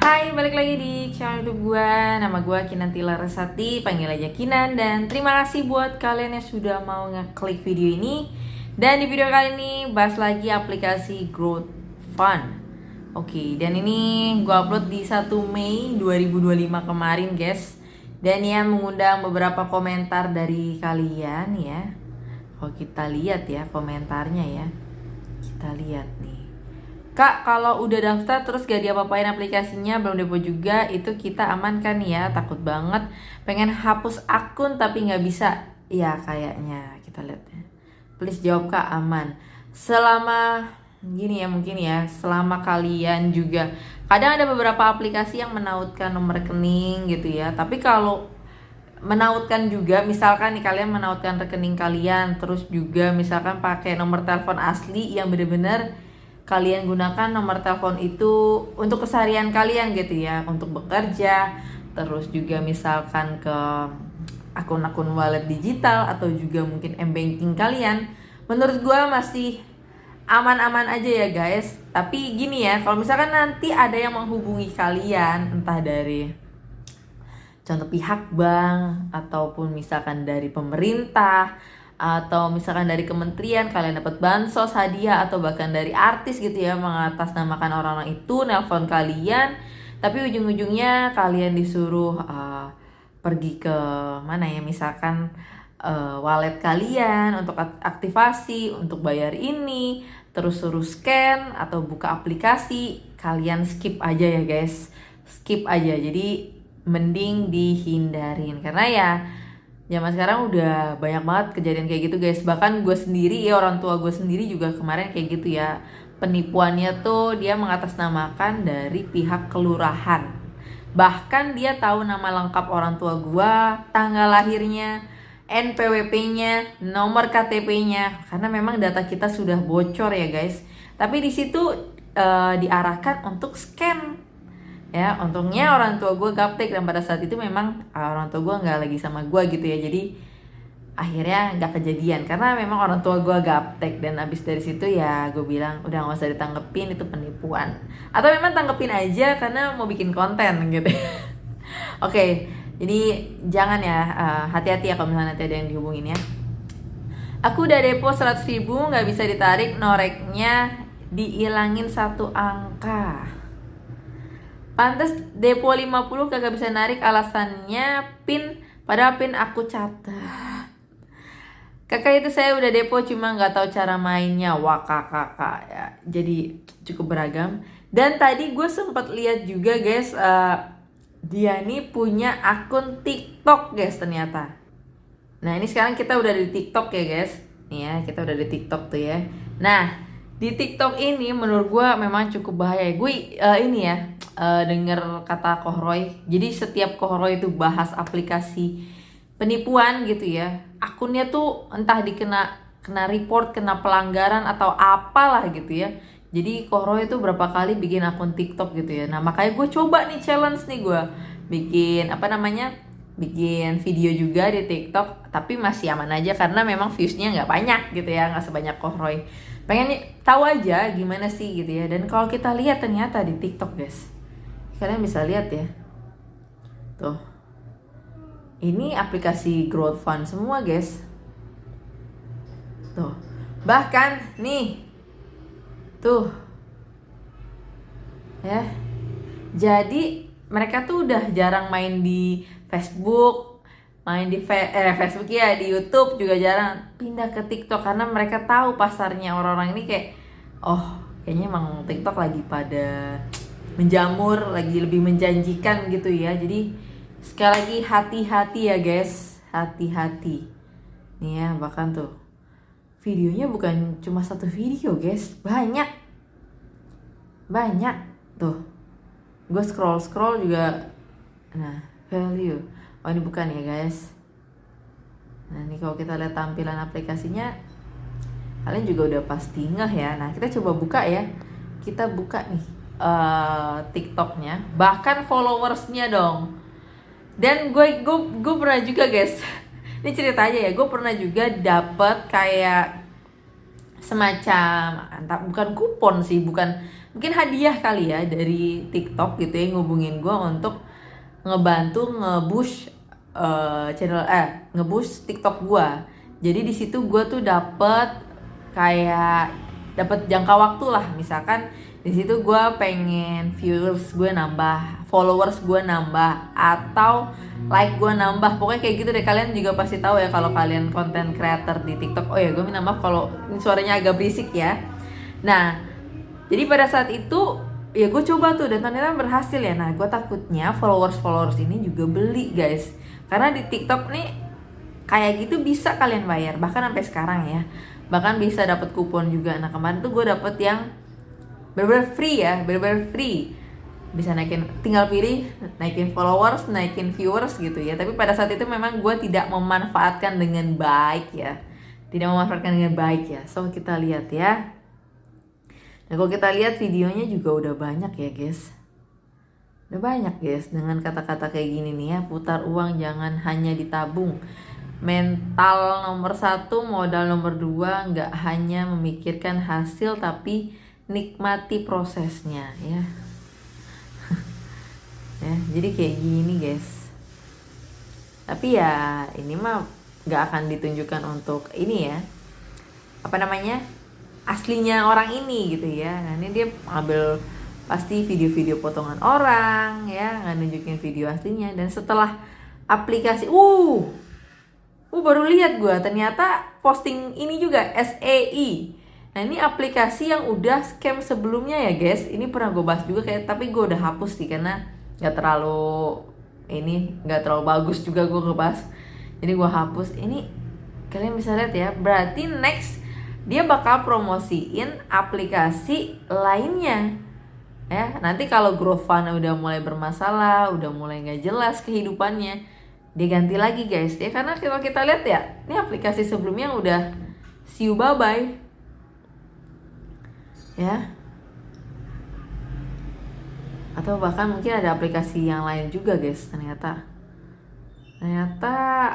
Hai, balik lagi di channel YouTube gue. Nama gue Kinantila Resati, panggil aja Kinan. Dan terima kasih buat kalian yang sudah mau ngeklik video ini. Dan di video kali ini bahas lagi aplikasi Growth Fund. Oke, dan ini gue upload di 1 Mei 2025 kemarin guys. Dan ya mengundang beberapa komentar dari kalian ya. Kalau kita lihat ya komentarnya ya. Kita lihat nih. Kak, kalau udah daftar terus gak diapa-apain aplikasinya, belum depo juga, itu kita aman kan ya? Takut banget, pengen hapus akun tapi gak bisa. Ya kayaknya, kita lihat ya. Please jawab Kak, aman. Selama, gini ya mungkin ya, selama kalian juga, kadang ada beberapa aplikasi yang menautkan nomor rekening gitu ya. Tapi kalau menautkan juga, misalkan nih kalian menautkan rekening kalian, terus juga misalkan pakai nomor telepon asli yang bener-bener kalian gunakan nomor telepon itu untuk keseharian kalian gitu ya, untuk bekerja, terus juga misalkan ke akun-akun wallet digital atau juga mungkin m-banking kalian, menurut gue masih aman-aman aja ya guys. Tapi gini ya, kalau misalkan nanti ada yang menghubungi kalian, entah dari contoh pihak bank ataupun misalkan dari pemerintah atau misalkan dari kementerian, kalian dapat bansos, hadiah, atau bahkan dari artis gitu ya, mengatasnamakan orang-orang itu nelpon kalian, tapi ujung-ujungnya kalian disuruh pergi ke mana ya, misalkan wallet kalian untuk aktivasi, untuk bayar ini, terus suruh scan atau buka aplikasi, kalian skip aja ya guys, skip aja. Jadi mending dihindarin, karena ya zaman sekarang udah banyak banget kejadian kayak gitu guys. Bahkan gue sendiri ya, orang tua gue sendiri juga kemarin kayak gitu ya. Penipuannya tuh dia mengatasnamakan dari pihak kelurahan. Bahkan dia tahu nama lengkap orang tua gue, tanggal lahirnya, NPWP-nya, nomor KTP-nya, karena memang data kita sudah bocor ya guys. Tapi di situ diarahkan untuk scan. Ya, untungnya orang tua gue gaptek, dan pada saat itu memang orang tua gue nggak lagi sama gue gitu ya, jadi akhirnya nggak kejadian karena memang orang tua gue gaptek. Dan abis dari situ ya gue bilang udah nggak usah ditanggepin, itu penipuan, atau memang tanggepin aja karena mau bikin konten gitu. Oke, jadi jangan ya, hati-hati ya kalau misalnya nanti ada yang dihubungin ya. Aku udah depo 100.000 nggak bisa ditarik, noreknya diilangin 1 angka. Pantes depo 50 kagak bisa narik, alasannya PIN, padahal PIN aku catat. Kakak, itu saya udah depo cuma nggak tahu cara mainnya. Wah kakak ya. Jadi cukup beragam. Dan tadi gue sempat lihat juga guys, dia nih punya akun TikTok guys ternyata. Nah ini sekarang kita udah di TikTok ya guys. Nih ya, kita udah di TikTok tuh ya. Nah di TikTok ini menurut gue memang cukup bahaya. Gue ini ya, denger kata Kohroy. Jadi setiap Kohroy itu bahas aplikasi penipuan gitu ya, akunnya tuh entah kena report, kena pelanggaran atau apalah gitu ya. Jadi Kohroy itu berapa kali bikin akun TikTok gitu ya. Nah makanya gue coba nih challenge nih, gue bikin bikin video juga di TikTok, tapi masih aman aja karena memang viewsnya nggak banyak gitu ya, nggak sebanyak Kohroy. Pengen tahu aja gimana sih gitu ya. Dan kalau kita lihat ternyata di TikTok guys, kalian bisa lihat ya, tuh ini aplikasi Growth Fund semua guys, tuh bahkan nih tuh ya. Jadi mereka tuh udah jarang main di Facebook, main di Facebook ya, di YouTube juga jarang, pindah ke TikTok karena mereka tahu pasarnya orang-orang ini kayak, oh kayaknya emang TikTok lagi pada menjamur, lagi lebih menjanjikan gitu ya. Jadi sekali lagi hati-hati ya guys, hati-hati nih ya. Bahkan tuh videonya bukan cuma 1 video guys, banyak tuh. Gue scroll juga, nah value, oh ini bukan ya guys. Nah ini kalau kita lihat tampilan aplikasinya, kalian juga udah pasti ngeh ya. Nah kita coba buka ya, kita buka nih TikToknya, bahkan followersnya dong. Dan gue pernah juga guys, ini cerita aja ya, gue pernah juga dapet kayak semacam, bukan kupon sih, bukan mungkin hadiah kali ya dari TikTok gitu ya, ngubungin gue untuk ngebantu nge-boost nge-boost TikTok gue. Jadi di situ gue tuh dapat jangka waktu lah, misalkan di situ gue pengen viewers gue nambah, followers gue nambah, atau like gue nambah, pokoknya kayak gitu deh. Kalian juga pasti tahu ya kalau kalian content creator di TikTok. Oh ya, gue minta maaf kalau suaranya agak berisik ya. Nah, jadi pada saat itu ya gue coba tuh dan ternyata berhasil ya. Nah, gue takutnya followers ini juga beli guys, karena di TikTok nih kayak gitu bisa kalian bayar, bahkan sampai sekarang ya, bahkan bisa dapat kupon juga. Nah, kemarin tuh gue dapet yang bener-bener free ya, bener-bener free, bisa tinggal pilih naikin followers, naikin viewers gitu ya. Tapi pada saat itu memang gue tidak memanfaatkan dengan baik ya, so kita lihat ya. Nah, kalau kita lihat videonya juga udah banyak ya guys, udah banyak guys, dengan kata-kata kayak gini nih ya: putar uang jangan hanya ditabung, mental nomor 1, modal nomor 2, nggak hanya memikirkan hasil tapi nikmati prosesnya ya. Ya, jadi kayak gini guys. Tapi ya ini mah nggak akan ditunjukkan untuk ini ya, aslinya orang ini gitu ya. Nah, ini dia ambil pasti video-video potongan orang ya, nggak nunjukin video aslinya. Dan setelah aplikasi baru lihat gue ternyata posting ini juga SEI. Nah, ini aplikasi yang udah scam sebelumnya ya guys. Ini pernah gue bahas juga tapi gue udah hapus sih karena nggak terlalu bagus juga gue ngebahas. Jadi gue hapus. Ini kalian bisa lihat ya. Berarti next dia bakal promosiin aplikasi lainnya ya. Nanti kalau GrowFund udah mulai bermasalah, udah mulai nggak jelas kehidupannya, dia ganti lagi guys ya. Karena kalau kita lihat ya, ini aplikasi sebelumnya udah see you bye bye ya. Atau bahkan mungkin ada aplikasi yang lain juga guys. Ternyata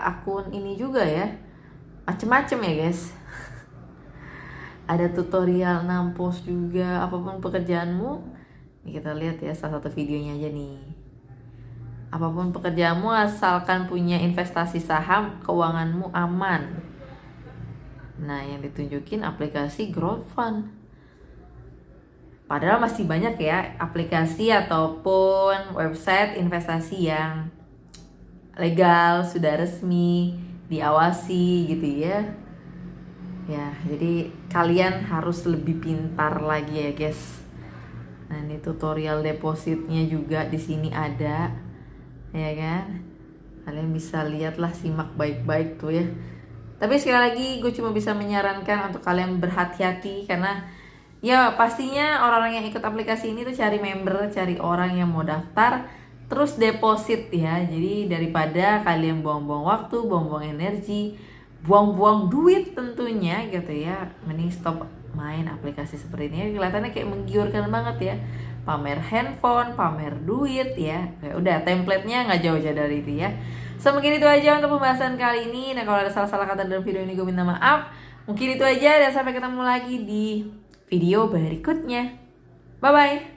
akun ini juga ya, macem-macem ya guys. Ada tutorial 6 post juga, apapun pekerjaanmu. Nih kita lihat ya salah satu videonya aja nih. Apapun pekerjaanmu asalkan punya investasi saham, keuanganmu aman. Nah, yang ditunjukin aplikasi GrowFund. Padahal masih banyak ya aplikasi ataupun website investasi yang legal, sudah resmi, diawasi gitu ya. Ya, jadi kalian harus lebih pintar lagi ya guys. Nah, ini tutorial depositnya juga di sini ada, ya kan? Kalian bisa lihatlah, simak baik-baik tuh ya. Tapi sekali lagi gue cuma bisa menyarankan untuk kalian berhati-hati, karena ya pastinya orang-orang yang ikut aplikasi ini tuh cari member, cari orang yang mau daftar, terus deposit ya. Jadi daripada kalian buang-buang waktu, buang-buang energi, buang-buang duit tentunya gitu ya, mending stop main aplikasi seperti ini. Kelihatannya kayak menggiurkan banget ya, pamer handphone, pamer duit ya. Kayak udah template-nya nggak jauh-jauh dari itu ya. So mungkin itu aja untuk pembahasan kali ini. Nah, kalau ada salah-salah kata dalam video ini gue minta maaf. Mungkin itu aja dan sampai ketemu lagi di video berikutnya. Bye bye.